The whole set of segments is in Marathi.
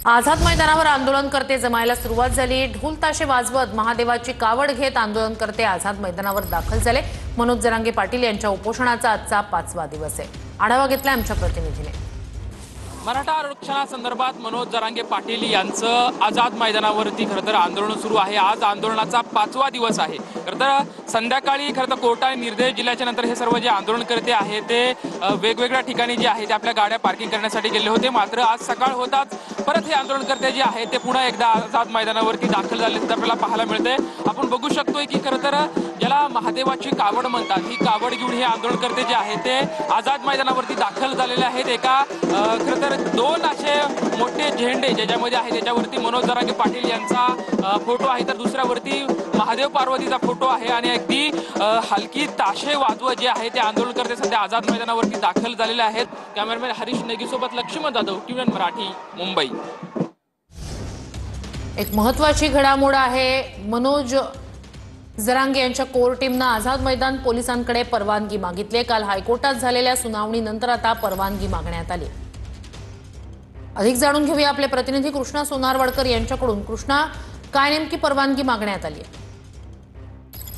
आझाद मैदानावर आंदोलनकर्ते जमायला सुरुवात झाली। ढोल ताशे वाजवत महादेवाची कावड घेत आंदोलनकर्ते आझाद मैदानावर दाखल झाले। मनोज जरांगे पाटील यांच्या उपोषणाचा आजचा 5वा दिवस आहे। आढावा घेतला आमच्या प्रतिनिधीने। मराठा आरक्षणासंदर्भात मनोज जरांगे पाटील यांचं आझाद मैदानावरती खरंतर आंदोलन सुरू आहे। आज आंदोलनाचा 5वा दिवस आहे। खरंतर संध्याकाळी खरंतर कोर्टाने निर्देश दिल्याच्या नंतर हे सर्व जे आंदोलनकर्ते आहेत ते वेगवेगळ्या ठिकाणी जे आहे ते आपल्या गाड्या पार्किंग करण्यासाठी गेले होते। मात्र आज सकाळ होताच परत हे आंदोलनकर्ते जे आहेत ते पुन्हा एकदा आझाद मैदानावरती दाखल झाले आपल्याला पाहायला मिळते। आपण बघू शकतोय की खरंतर ज्याला महादेवाची कावड म्हणतात ही कावड घेऊन हे आंदोलनकर्ते जे आहेत ते आझाद मैदानावरती दाखल झालेले आहेत। एका खरंतर 2 असे मोठे झेंडे ज्याच्यामध्ये आहे त्याच्यावरती मनोज जरांगे पाटील यांचा फोटो आहे, तर दुसऱ्यावरती महादेव पार्वतीचा फोटो आहे आणि अगदी हलकी ताशे वाजवत जे आहे ते आंदोलनकर्ते सध्या आझाद मैदानावरती दाखल झालेले आहेत। कॅमेरामॅन हरीश नेगीसोबत लक्ष्मण जाधव, टीव्ही मराठी, मुंबई। एक महत्त्वाची घडामोड आहे। मनोज जरांगे यांच्या कोर टीमने आझाद मैदान पोलिसांकडे परवानगी मागितली। काल हायकोर्टात झालेल्या सुनावणीनंतर आता परवानगी मागण्यात आली। अधिक जाणून घेऊया आपले प्रतिनिधी कृष्णा सोनारवडकर यांच्याकडून। कृष्णा, काय नेमकी परवानगी मागण्यात आली आहे?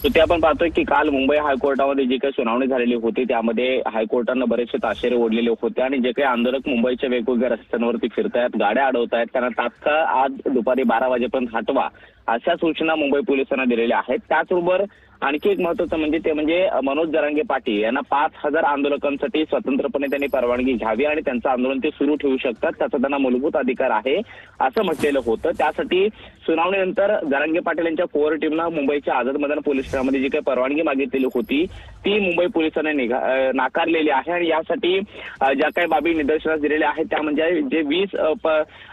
ते आपण पाहतोय की काल मुंबई हायकोर्टामध्ये जी काही सुनावणी झालेली होती त्यामध्ये हायकोर्टाने बरेचसे ताशेरे ओढलेले होते आणि जे काही आंदोलक मुंबईच्या वेगवेगळ्या रस्त्यांवरती फिरतायत, गाड्या अडवतायत, त्यांना तात्काळ आज दुपारी 12 वाजेपर्यंत हटवा अशा सूचना मुंबई पोलिसांना दिलेल्या आहेत। त्याचबरोबर आणखी एक महत्त्वाचं म्हणजे मनोज जरांगे पाटील यांना 5000 आंदोलकांसाठी स्वतंत्रपणे त्यांनी परवानगी घ्यावी आणि त्यांचं आंदोलन ते सुरू ठेवू शकतात, त्याचा त्यांना मूलभूत अधिकार आहे असं म्हटलेलं होतं। त्यासाठी सुनावणीनंतर जरांगे पाटील यांच्या कोर टीमनं मुंबईच्या आझाद मैदान पोलीस ठाण्यामध्ये जी काही परवानगी मागितलेली होती ती मुंबई पोलिसांनी नाकारलेली आहे आणि यासाठी ज्या काही बाबी निदर्शनास दिलेल्या आहेत त्या म्हणजे जे 20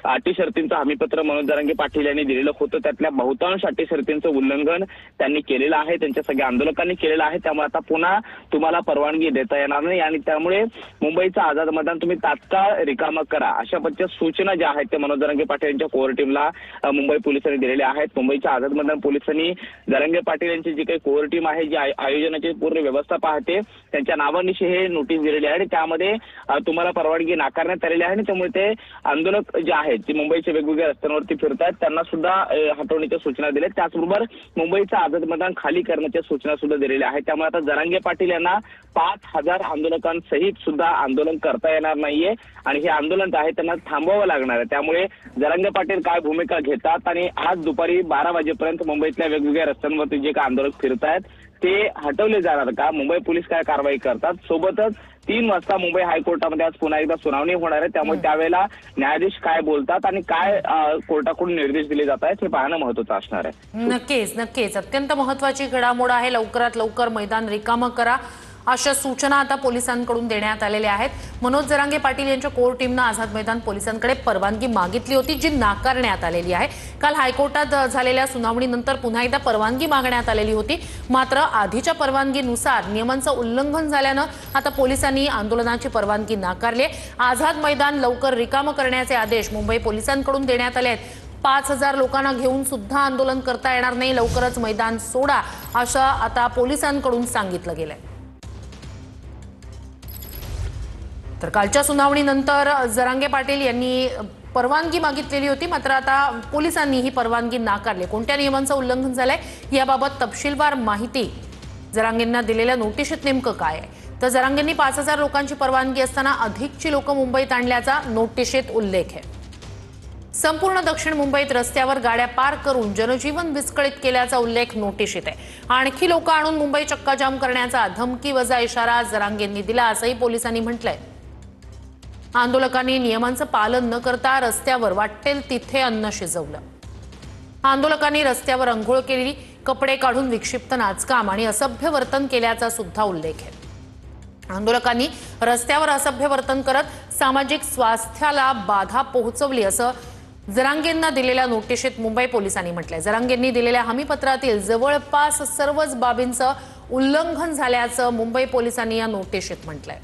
अटी शर्तींचं हमीपत्र मनोज जरांगे पाटील यांनी दिलेलं होतं त्यातल्या बहुतांश अटी शर्तींचं उल्लंघन त्यांनी केलेलं आहे, त्यांच्या सगळ्या आंदोलकांनी केलेलं आहे। त्यामुळे आता पुन्हा तुम्हाला परवानगी देता येणार नाही आणि त्यामुळे मुंबईचं आझाद मैदान तुम्ही तात्काळ रिकामं करा अशा पद्धतीच्या सूचना ज्या आहेत त्या मनोज जरांगे पाटील यांच्या कोर टीमला मुंबई पोलिसांनी दिलेल्या आहेत। मुंबईच्या आझाद मैदान पोलिसांनी जरांगे पाटील यांची जी काही कोर टीम आहे जी आयोजनाची पूर्ण व्यवस्था पाहते त्यांच्या नावानिशी हे नोटीस दिलेली आहे आणि त्यामध्ये तुम्हाला परवानगी नाकारण्यात आलेली आहे आणि त्यामुळे ते आंदोलक जे आहेत ते मुंबईच्या वेगवेगळ्या रस्त्यांवरती फिरतात त्यांना सुद्धा हटवण्याच्या सूचना दिल्या। त्याचबरोबर मुंबईचं आझाद मैदान खाली करण्याच्या सूचना सुद्धा दिलेल्या आहेत। त्यामुळे आता जरांगे पाटील यांना 5000 आंदोलकांसहित सुद्धा आंदोलन करता येणार नाहीये आणि हे आंदोलन आहे त्यांना थांबवावं लागणार आहे। त्यामुळे जरांगे पाटील काय भूमिका घेतात आणि आज दुपारी 12 वाजेपर्यंत मुंबईतल्या वेगवेगळ्या रस्त्यांवरती जे काही आंदोलक फिरतायत ते हटवले जाणार का, मुंबई पोलीस काय कारवाई करतात, सोबतच 3 वाजता मुंबई हायकोर्टामध्ये आज पुन्हा एकदा सुनावणी होणार आहे त्यामुळे त्यावेळेला न्यायाधीश काय बोलतात आणि काय कोर्टाकडून निर्देश दिले जात आहेत हे पाहणं महत्त्वाचं असणार आहे। नक्कीच अत्यंत महत्त्वाची घडामोड आहे। लवकरात लवकर मैदान रिकामं करा अशा सूचना आता पोलिसांकडून देण्यात आलेल्या आहेत। मनोज जरांगे पाटील यांच्या कोर टीमने आझाद मैदान पोलिसांकडे परवानगी मागितली होती जी नाकारण्यात आलेली आहे। काल हायकोर्टात झालेल्या सुनावणीनंतर पुन्हा एकदा परवानगी मागण्यात आलेली होती, मात्र आधीच्या परवानगीनुसार नियमांचं उल्लंघन झाल्यानं आता पोलिसांनी आंदोलनाची परवानगी नाकारली आहे। आझाद मैदान लवकर रिकामं करण्याचे आदेश मुंबई पोलिसांकडून देण्यात आले आहेत। 5000 लोकांना घेऊन सुद्धा आंदोलन करता येणार नाही, लवकरच मैदान सोडा असं आता पोलिसांकडून सांगितलं गेलंय। तर कालच्या सुनावणीनंतर जरांगे पाटील यांनी परवानगी मागितलेली होती, मात्र आता पोलिसांनी ही परवानगी नाकारली। कोणत्या नियमांचं उल्लंघन झालंय याबाबत तपशीलवार माहिती जरांगेंना दिलेल्या नोटिशीत नेमकं काय आहे, तर जरांगेंनी 5000 लोकांची परवानगी असताना अधिकची लोक मुंबईत आणल्याचा नोटिशीत उल्लेख आहे। संपूर्ण दक्षिण मुंबईत रस्त्यावर गाड्या पार्क करून जनजीवन विस्कळीत केल्याचा उल्लेख नोटिशीत आहे। आणखी लोक आणून मुंबई चक्काजाम करण्याचा धमकीवजा इशारा जरांगेंनी दिला असंही पोलिसांनी म्हटलंय। आंदोलकांनी नियमांचं पालन न करता रस्त्यावर वाटेल तिथे अन्न शिजवलं। आंदोलकांनी रस्त्यावर अंघोळ केली, कपडे काढून विक्षिप्त नाचकाम आणि असभ्य वर्तन केल्याचा सुद्धा उल्लेख आहे। आंदोलकांनी रस्त्यावर असभ्य वर्तन करत सामाजिक स्वास्थ्याला बाधा पोहोचवली असं जरांगेंना दिलेल्या नोटिशीत मुंबई पोलिसांनी म्हटलंय। जरांगेंनी दिलेल्या हमीपत्रातील जवळपास सर्वच बाबींचं उल्लंघन झाल्याचं मुंबई पोलिसांनी या नोटिशीत म्हटलंय।